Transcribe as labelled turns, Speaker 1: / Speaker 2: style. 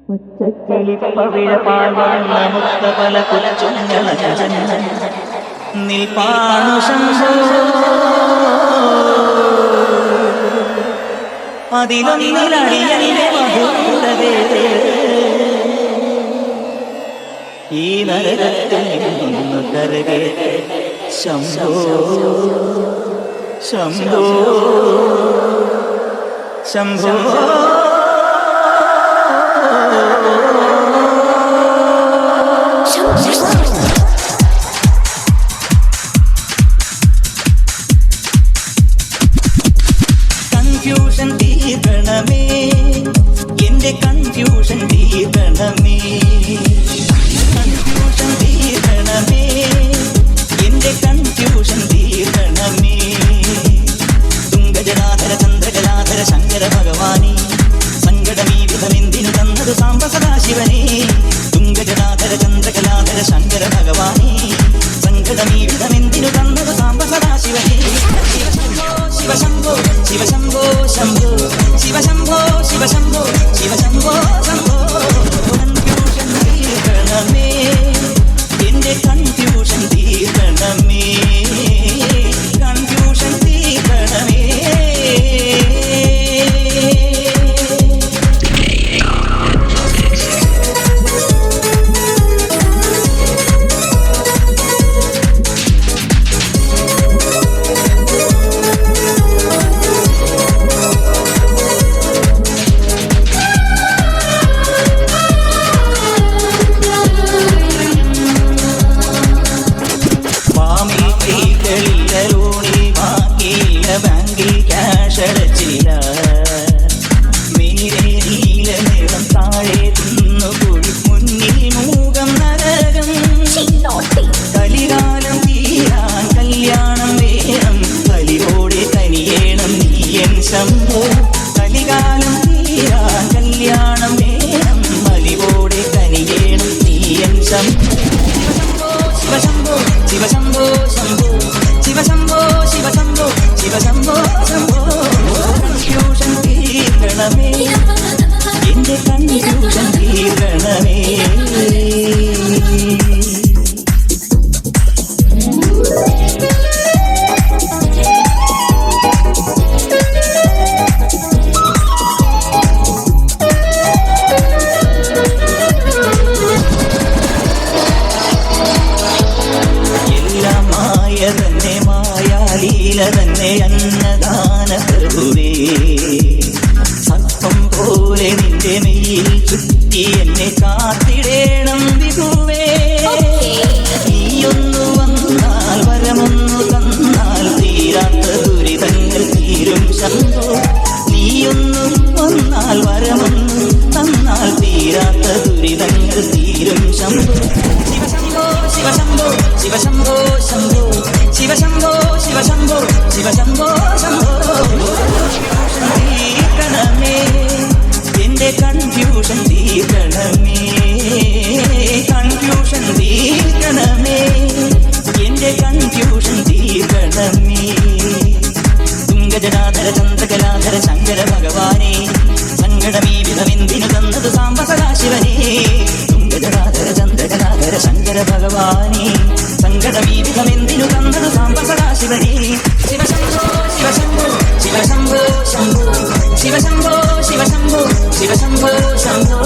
Speaker 1: ഈ നരകത്തിൽ നിന്ന് കരകേ ശംഭോ ശംഭോ ശംഭോ കൺഫ്യൂഷൻ തീർക്കണമേ, എന്റെ കൺഫ്യൂഷൻ തീർക്കണമേ, കൺഫ്യൂഷൻ തീർക്കണമേ, എന്റെ കൺഫ്യൂഷൻ തീർക്കണമേ. തുംഗജടാധര ചന്ദ്രകലാധര ശങ്കര ഭഗവാനേ, സങ്കടമീ വിധമെന്തിനു തന്നതു സാംബ സദാശിവനേ. തുംഗജടാധര ചന്ദ്രകലാധര ശങ്കര ഭഗവാനേ, സങ്കടമീ വിധമെന്തിനു തന്നതു സാംബ സദാശിവനേ. ശിവശംഭോ ശിവശംഭോ ശംഭോ ശിവശംഭോ ശിവശംഭോ ശിവശംഭോ ശംഭോ. കൺഫ്യൂഷൻ തീർക്കണമേ, എന്റെ കൺഫ്യൂഷൻ തീർക്കണമേ, കൺഫ്യൂഷൻ തീർക്കണമേ. ബാങ്കിൽ ക്യാഷ് അടച്ചില്ല, മീരെ നീല നീളം താഴെ തിന്നുകുഴി മുന്നിൽ മൂകം നരകം. കലികാലം തീരാൻ കല്യാണം വേണം, കലിയോടെ കനിയേണം നീയൻ ശംഭോ. കലികാലം തീരാൻ കല്യാണം വേണം, കലിയോടെ കനിയേണം നീയൻ ശംഭോ. ശിവശംഭോ ശിവശംഭോ ശംഭോ ശിവശംഭോ ശിവശംഭോ ശിവശംഭോ ശംഭോ. കൺഫ്യൂഷൻ തീർക്കണമേ, എന്റെ കൺഫ്യൂഷൻ തീർക്കണമേ. എല്ലാം മായ തന്നെ, മായാലീല തന്നെ, അന്നദാന പ്രഭുവേ. സർപ്പം പോലെ നിന്റെ മെയ്യിൽ ചുറ്റി എന്നെ കാത്തിടേണം വിഭുവേ. നീയൊന്നു വന്നാൽ വരമൊന്നു തന്നാൽ തീരാത്ത ദുരിതങ്ങൾ തീരും ശംഭോ. നീയൊന്നു വന്നാൽ വരമൊന്നു തന്നാൽ തീരാത്ത ദുരിതങ്ങൾ തീരും ശംഭോ. ശിവശംഭോ ശിവശംഭോ ശിവശംഭോ ശംഭോ ശിവശംഭോ ശിവശംഭോ ശിവശംഭോ ശംഭോ. കൺഫ്യൂഷൻ തീർക്കണമേ, എന്റെ കൺഫ്യൂഷൻ തീർക്കണമേ, കൺഫ്യൂഷൻ തീർക്കണമേ, എന്റെ കൺഫ്യൂഷൻ തീർക്കണമേ. തുംഗജടാധര ചന്ദ്രകലാധര ശങ്കര ഭഗവാനേ, സങ്കടമീ വിധമെന്തിനു തന്നതു സാംബ സദാശിവനേ. തുംഗജടാധര ചന്ദ്രകലാധര ശങ്കര ഭഗവാനേ, സങ്കടമീ വിധമെന്തിനു തന്നതു സാംബ സദാശിവനേ. ശിവശംഭോ ശിവശംഭോ ശിവശംഭോ ശംഭോ ശിവശംഭോ ശിവശംഭോ ശിവശംഭോ ശംഭോ.